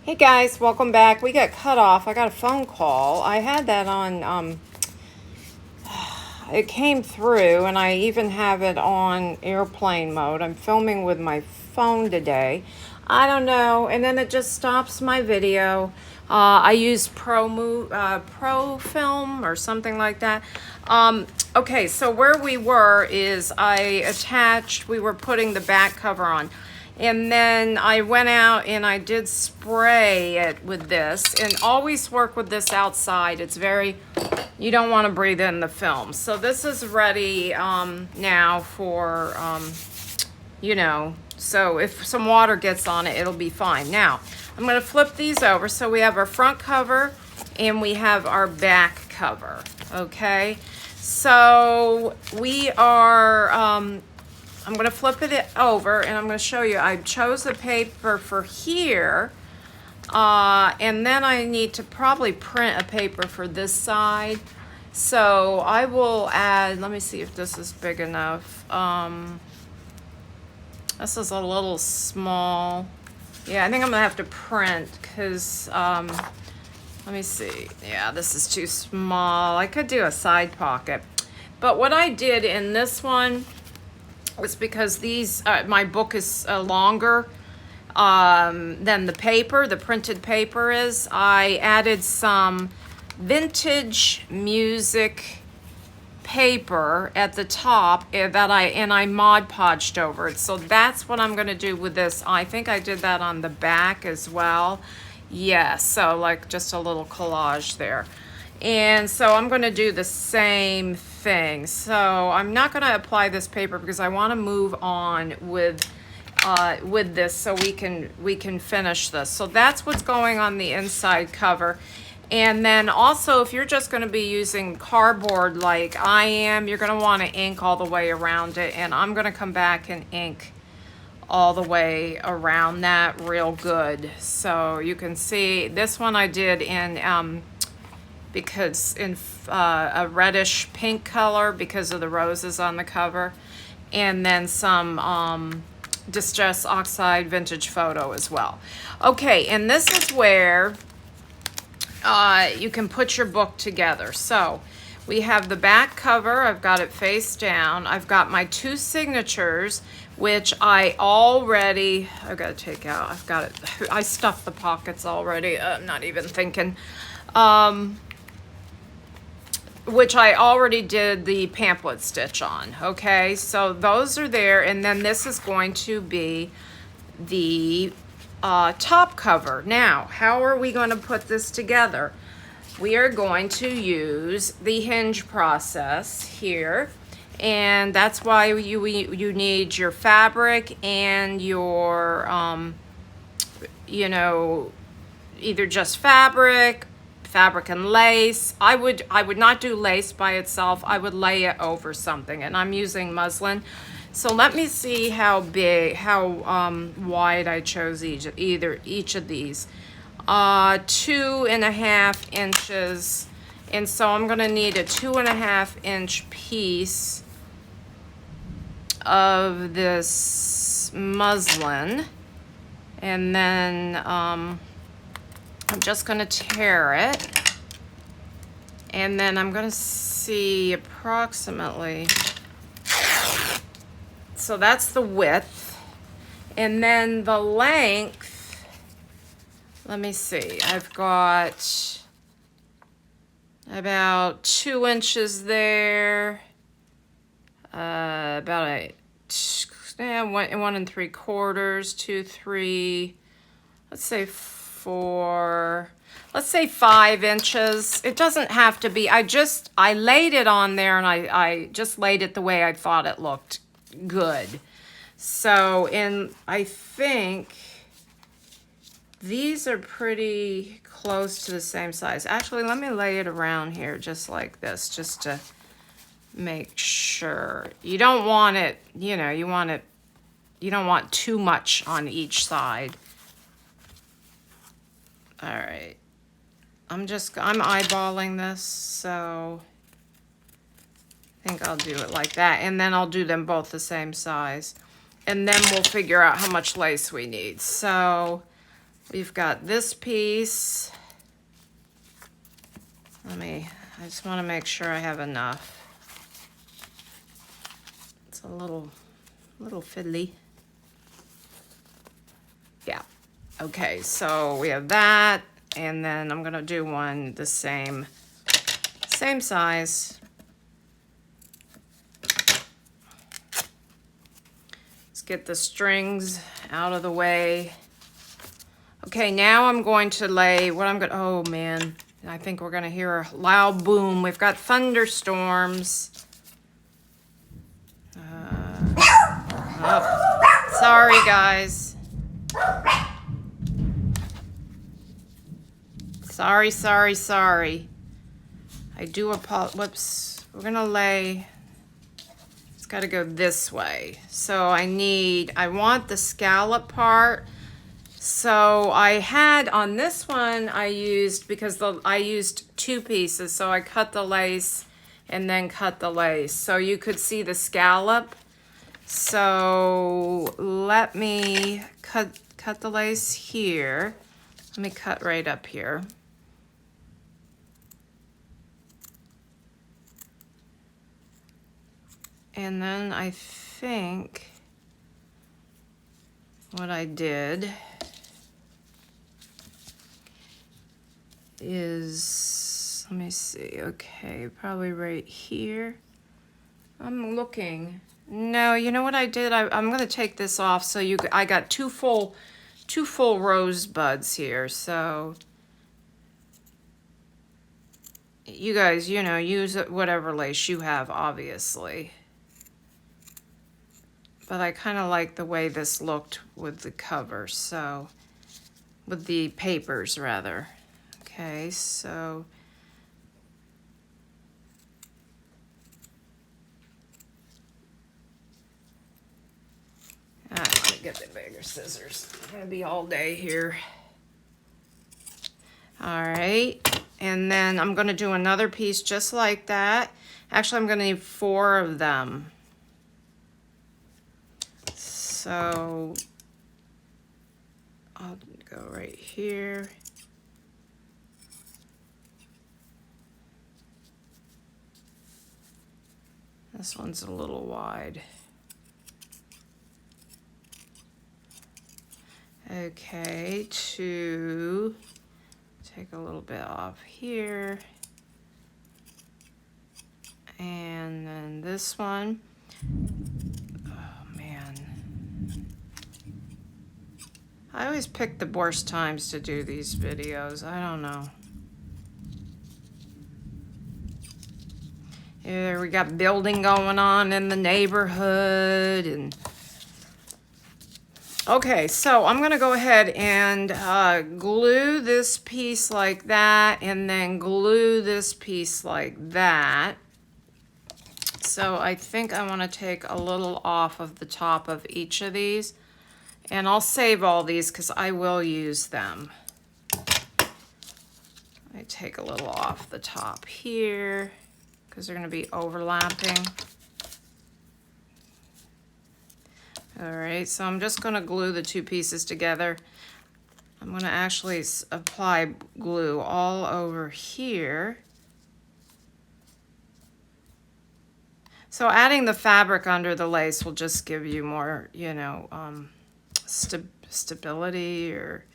Hey guys, welcome back. We got cut off. I got a phone call. I had that on, it came through and I even have it on airplane mode. I'm filming with my phone today. I don't know. And then it just stops my video. I use Pro Film or something like that. Okay, so where we were is we were putting the back cover on. And then I went out and I did spray it with this, and always work with this outside. It's you don't want to breathe in the film. So this is ready now for, so if some water gets on it, it'll be fine. Now, I'm going to flip these over. So we have our front cover and we have our back cover, okay? So we are, I'm going to flip it over and I'm going to show you. I chose the paper for here, and then I need to probably print a paper for this side. So I will add, let me see if this is big enough. This is a little small. Yeah, I think I'm going to have to print because, let me see. Yeah, this is too small. I could do a side pocket. But what I did in this one, it's because my book is longer than the printed paper is. I added some vintage music paper at the top and I Mod Podged over it. So that's what I'm going to do with this. I think I did that on the back as well. Yeah, so like just a little collage there. And so I'm going to do the same thing. So I'm not going to apply this paper because I want to move on with this so we can finish this. So that's what's going on the inside cover. And then also, if you're just going to be using cardboard like I am, you're going to want to ink all the way around it. And I'm going to come back and ink all the way around that real good. So you can see this one I did in because in a reddish pink color because of the roses on the cover, and then some Distress Oxide Vintage Photo as well. Okay, and this is where you can put your book together. So we have the back cover. I've got it face down. I've got my two signatures, which I've got to take out. I've got it. I stuffed the pockets already. I'm not even thinking. Which I already did the pamphlet stitch on. Okay, so those are there. And then this is going to be the top cover. Now, how are we going to put this together? We are going to use the hinge process here, and that's why you need your fabric and your either just fabric and lace. I would not do lace by itself. I would lay it over something, and I'm using muslin. So let me see how wide I chose each of these. 2.5 inches. And so I'm going to need a 2.5 inch piece of this muslin. And then I'm just going to tear it. And then I'm going to see approximately. So that's the width. And then the length, let me see. I've got about 2 inches there. About 1 3/4, 2, 3, let's say 4, let's say 5 inches. It doesn't have to be. I laid it on there, and I just laid it the way I thought it looked good. So, and I think these are pretty close to the same size. Actually, let me lay it around here just like this, just to make sure. You don't want it, you don't want too much on each side. All right. I'm eyeballing this, so I think I'll do it like that. And then I'll do them both the same size. And then we'll figure out how much lace we need. So We've got this piece. I just want to make sure I have enough. It's a little fiddly. Yeah. Okay, so we have that, and then I'm gonna do one the same size. Let's get the strings out of the way. Okay, now I'm going to lay oh man, I think we're gonna hear a loud boom. We've got thunderstorms. Oh, sorry guys. Sorry. I do apologize. Whoops. We're gonna lay, it's gotta go this way. So I want the scallop part. So I had on this one, I used 2 pieces. So I cut the lace and then cut the lace. So you could see the scallop. So let me cut the lace here. Let me cut right up here. And then I think what I did is, let me see, okay, probably right here. I'm looking. No, you know what I did? I'm going to take this off so I got two full rose buds here. So you guys, use whatever lace you have, obviously. But I kind of like the way this looked with the cover, so with the papers rather. Okay, so I'm gonna get the bigger scissors. I'm gonna be all day here. All right, and then I'm gonna do another piece just like that. Actually, I'm gonna need 4 of them. So I'll go right here. This one's a little wide. Okay, to take a little bit off here. And then this one. Oh man. I always pick the worst times to do these videos. I don't know. Here we got building going on in the neighborhood and okay, so I'm gonna go ahead and glue this piece like that and then glue this piece like that. So I think I want to take a little off of the top of each of these, and I'll save all these because I will use them. I take a little off the top here because they're going to be overlapping. All right, so I'm just going to glue the 2 pieces together. I'm going to actually apply glue all over here. So adding the fabric under the lace will just give you more, stability or...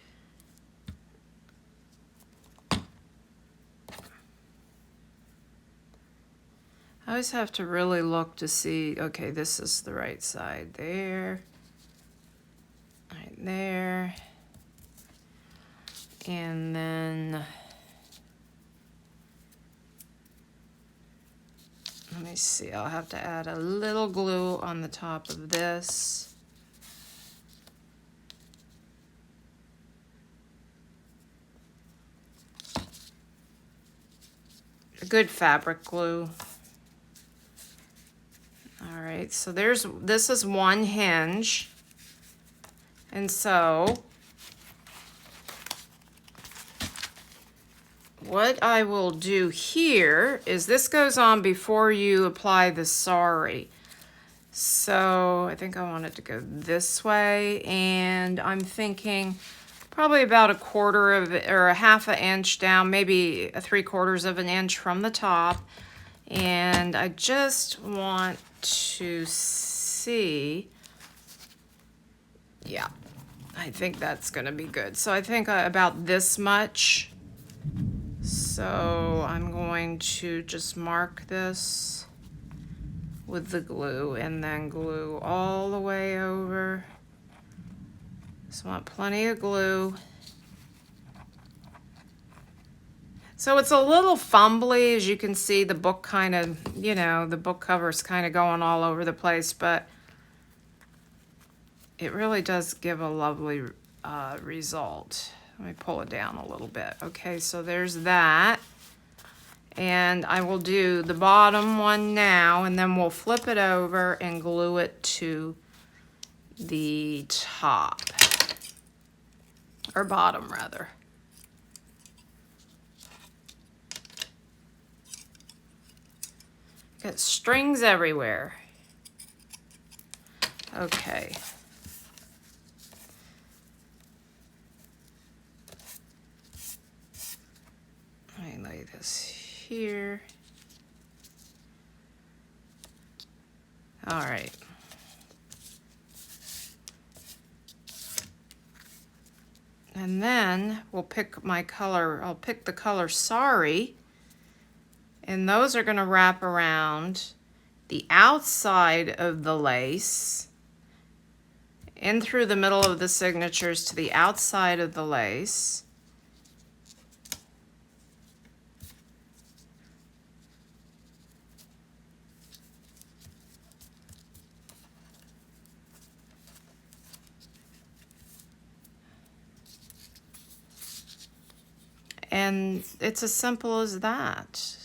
I always have to really look to see, okay, this is the right side there, right there, and then, let me see, I'll have to add a little glue on the top of this. A good fabric glue. All right, so this is one hinge. And so what I will do here is this goes on before you apply the sari. So I think I want it to go this way, and I'm thinking probably about a quarter of or a half an inch down, maybe 3/4 of an inch from the top. And I just want to see, yeah, I think that's going to be good. So I think about this much. So I'm going to just mark this with the glue and then glue all the way over. Just want plenty of glue. So it's a little fumbly, as you can see, the book kind of, you know, the book cover's kind of going all over the place, but it really does give a lovely result. Let me pull it down a little bit. Okay, so there's that. And I will do the bottom one now, and then we'll flip it over and glue it to the top, or bottom rather. Got strings everywhere. Okay. Let me lay this here. All right. And then we'll pick my color. I'll pick the color Sorry. And those are going to wrap around the outside of the lace, in through the middle of the signatures to the outside of the lace. And it's as simple as that.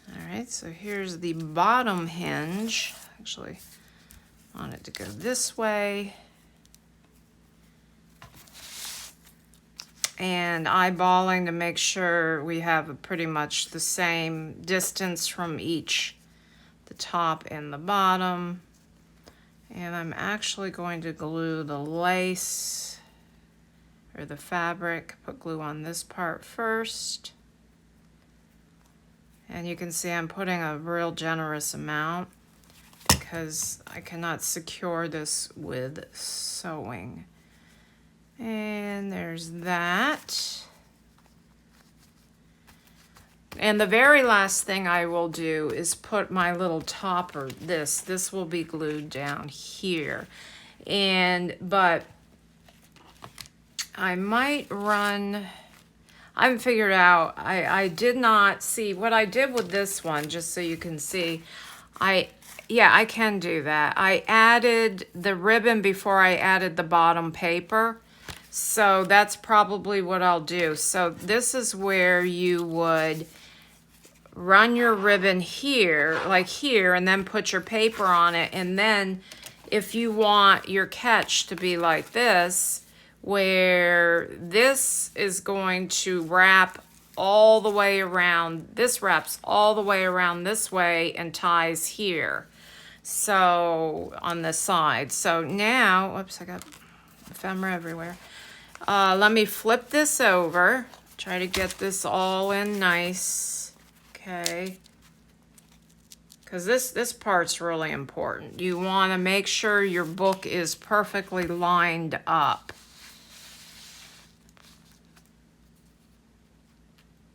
Alright, so here's the bottom hinge. Actually, I want it to go this way. And eyeballing to make sure we have pretty much the same distance from each, the top and the bottom. And I'm actually going to glue the lace or the fabric, put glue on this part first. And you can see I'm putting a real generous amount because I cannot secure this with sewing. And there's that. And the very last thing I will do is put my little topper, this will be glued down here. But I might run, I haven't figured out, I did not see what I did with this one, just so you can see. Yeah, I can do that. I added the ribbon before I added the bottom paper. So that's probably what I'll do. So this is where you would run your ribbon here, like here, and then put your paper on it. And then if you want your catch to be like this, where this is going to wrap all the way around, this wraps all the way around this way and ties here. So on the side. So now, whoops, I got ephemera everywhere. Let me flip this over, try to get this all in nice, okay? Because this part's really important. You want to make sure your book is perfectly lined up.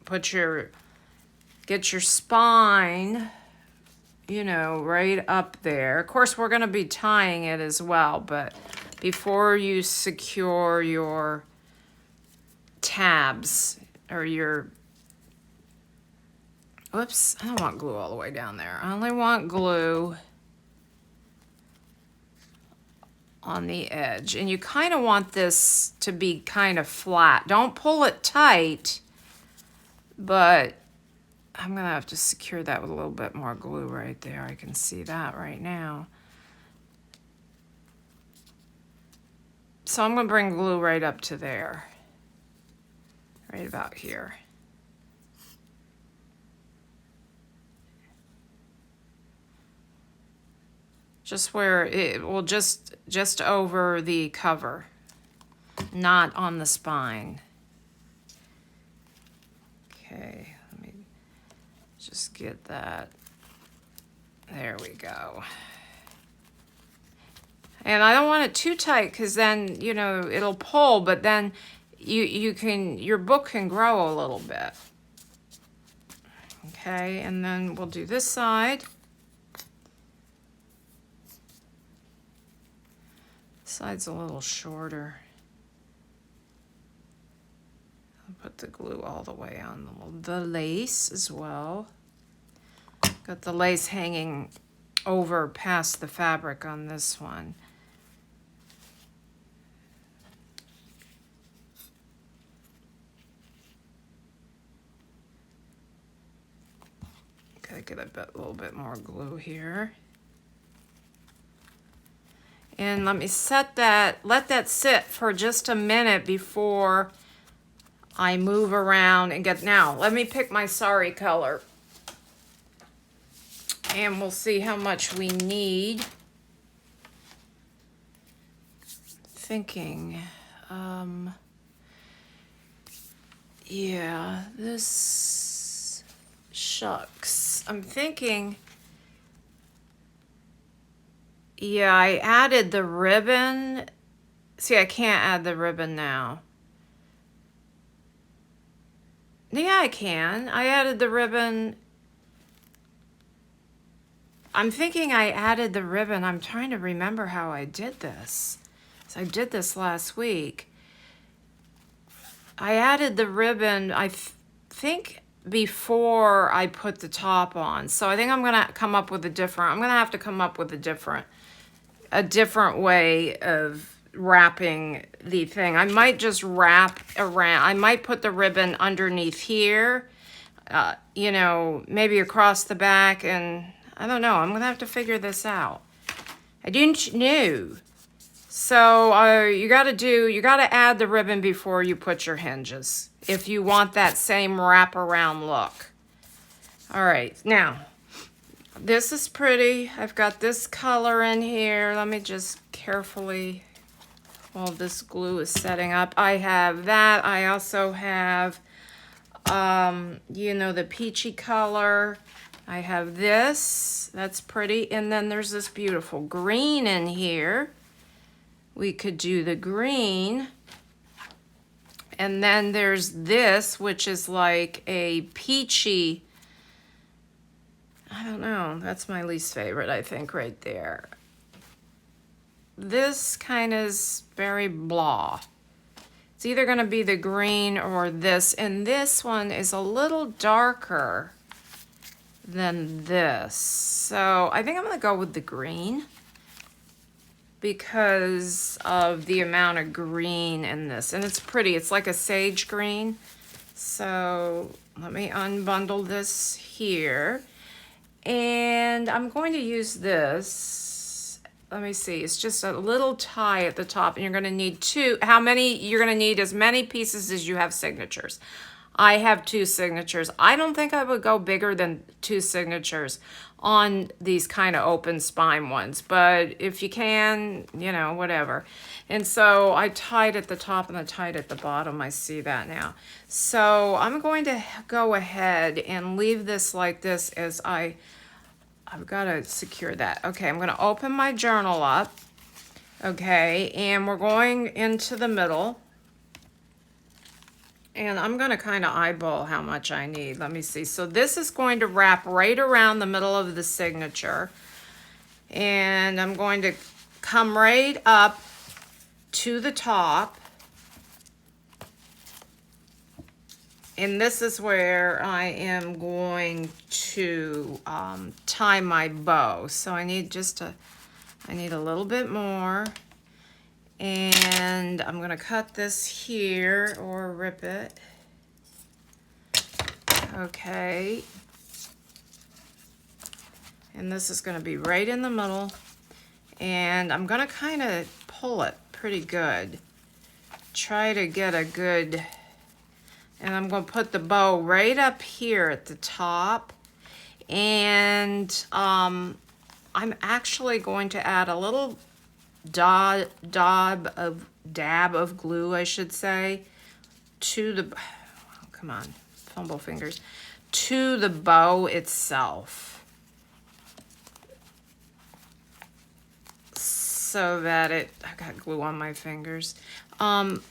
Get your spine, you know, right up there. Of course, we're going to be tying it as well, but before you secure your tabs or your, whoops, I don't want glue all the way down there. I only want glue on the edge. And you kind of want this to be kind of flat. Don't pull it tight, but I'm going to have to secure that with a little bit more glue right there. I can see that right now. So I'm going to bring glue right up to there, right about here. just where it will just over the cover, not on the spine. Okay, let me just get that. There we go. And I don't want it too tight because then, you know, it'll pull, but then your book can grow a little bit. Okay, and then we'll do this side. This side's a little shorter. I'll put the glue all the way on the lace as well. Got the lace hanging over past the fabric on this one. Gotta get a little bit more glue here. And let me let that sit for just a minute before I move around and now let me pick my sari color. And we'll see how much we need. Thinking, yeah, this, shucks. I'm thinking, yeah, I added the ribbon. See, I can't add the ribbon now. Yeah, I can. I added the ribbon. I'm thinking I added the ribbon. I'm trying to remember how I did this. So I did this last week. I added the ribbon, I think, before I put the top on. So I think I'm going to come up with I'm going to have to come up with a different way of wrapping the thing. I might just wrap around. I might put the ribbon underneath here, you know, maybe across the back, and I don't know. I'm going to have to figure this out. I didn't know. So you got to add the ribbon before you put your hinges if you want that same wraparound look. All right, now, this is pretty. I've got this color in here. Let me just carefully, while this glue is setting up, I have that. I also have, you know, the peachy color. I have this, that's pretty. And then there's this beautiful green in here. We could do the green. And then there's this, which is like a peachy, I don't know, that's my least favorite, I think, right there. This kind of is very blah. It's either gonna be the green or this, and this one is a little darker than this. So I think I'm gonna go with the green because of the amount of green in this. And it's pretty, it's like a sage green. So let me unbundle this here. And I'm going to use this. Let me see, it's just a little tie at the top, and you're gonna need you're gonna need as many pieces as you have signatures. I have 2 signatures. I don't think I would go bigger than 2 signatures on these kind of open spine ones, but if you can, you know, whatever. And so I tied at the top and I tied at the bottom. I see that now. So I'm going to go ahead and leave this like this as I've got to secure that. Okay, I'm going to open my journal up. Okay, and we're going into the middle. And I'm going to kind of eyeball how much I need. Let me see. So this is going to wrap right around the middle of the signature. And I'm going to come right up to the top. And this is where I am going to tie my bow. So I need I need a little bit more. And I'm gonna cut this here or rip it. Okay. And this is gonna be right in the middle. And I'm gonna kind of pull it pretty good. Try to get a good, and I'm gonna put the bow right up here at the top. And I'm actually going to add a little dab of glue, I should say, to the, oh, come on, fumble fingers, to the bow itself, so that I got glue on my fingers. I'm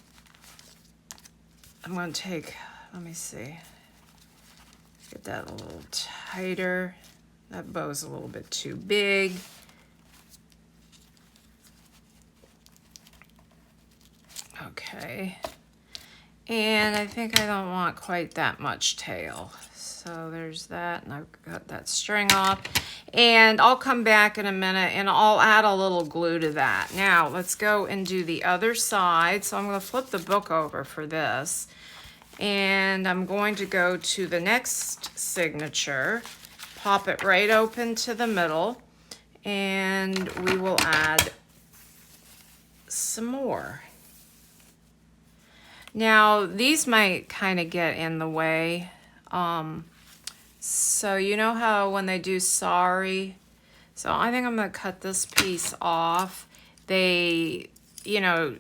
going to take, let me see, get that a little tighter. That bow's a little bit too big. Okay. And I think I don't want quite that much tail. So there's that, and I've got that string off. And I'll come back in a minute and I'll add a little glue to that. Now let's go and do the other side. So I'm going to flip the book over for this. And I'm going to go to the next signature, pop it right open to the middle, and we will add some more. Now, these might kind of get in the way. So you know how when they do sorry? So I think I'm going to cut this piece off. They, you know,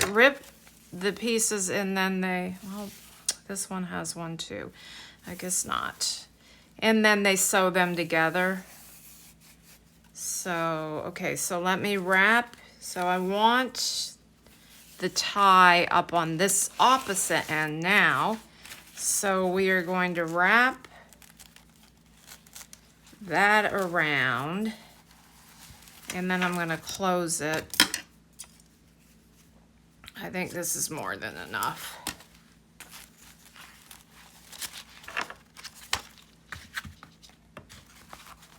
rip the pieces and then they, well, this one has one too. I guess not. And then they sew them together. So, okay, so let me wrap. So I want the tie up on this opposite end now. So we are going to wrap that around, and then I'm going to close it. I think this is more than enough.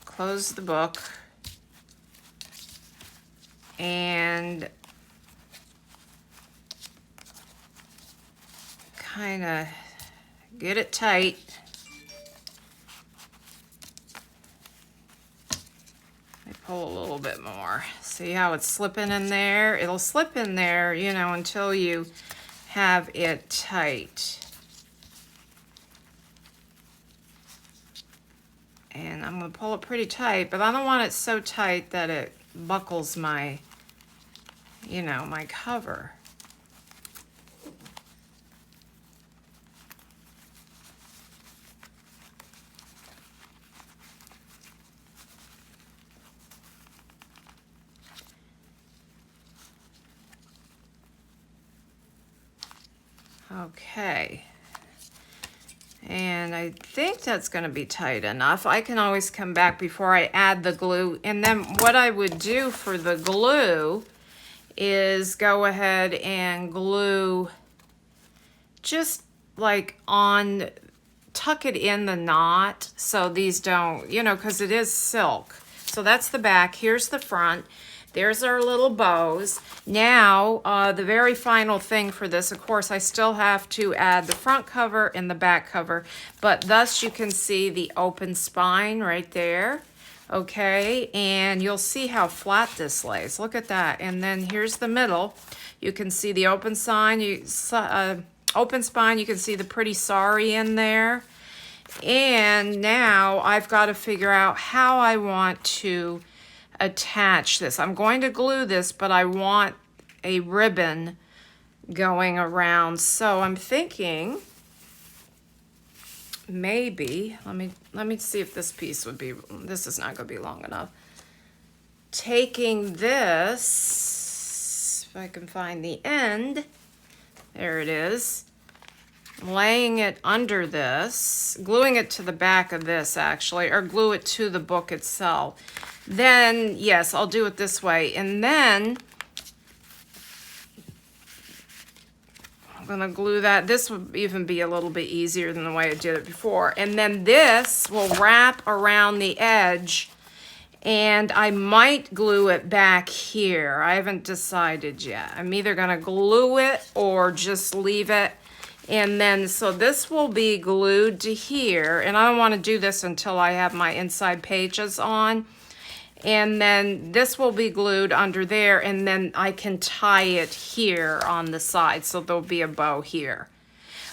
Close the book and kind of get it tight. I pull a little bit more. See how it's slipping in there? It'll slip in there, you know, until you have it tight. And I'm going to pull it pretty tight, but I don't want it so tight that it buckles my, you know, my cover. Okay. And I think that's going to be tight enough. I can always come back before I add the glue. And then what I would do for the glue is go ahead and glue just like on, tuck it in the knot so these don't, you know, because it is silk. So that's the back. Here's the front. There's our little bows. Now, the very final thing for this, of course, I still have to add the front cover and the back cover, but thus you can see the open spine right there, okay? And you'll see how flat this lays. Look at that. And then here's the middle. You can see the open spine. Open spine. You can see the pretty sari in there. And now I've got to figure out how I want to attach this. I'm going to glue this, but I want a ribbon going around. So I'm thinking maybe, let me see if this piece would be, this is not going to be long enough. Taking this, if I can find the end, there it is, laying it under this, gluing it to the back of this actually, or glue it to the book itself. Then, yes, I'll do it this way. And then I'm going to glue that. This would even be a little bit easier than the way I did it before. And then this will wrap around the edge, and I might glue it back here. I haven't decided yet. I'm either going to glue it or just leave it. And then, so this will be glued to here. And I don't want to do this until I have my inside pages on. And then this will be glued under there, and then I can tie it here on the side, so there'll be a bow here.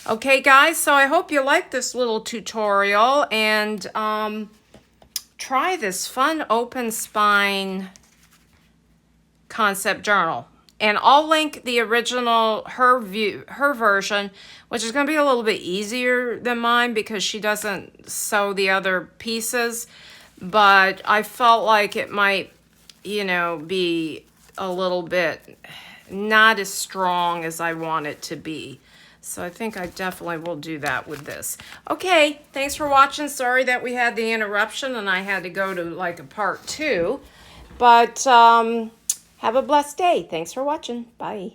Okay, guys, so I hope you like this little tutorial, and try this fun open spine concept journal. And I'll link the original, her version, which is going to be a little bit easier than mine because she doesn't sew the other pieces. But I felt like it might, you know, be a little bit not as strong as I want it to be. So I think I definitely will do that with this. Okay, thanks for watching. Sorry that we had the interruption and I had to go to like a part 2. But have a blessed day. Thanks for watching. Bye.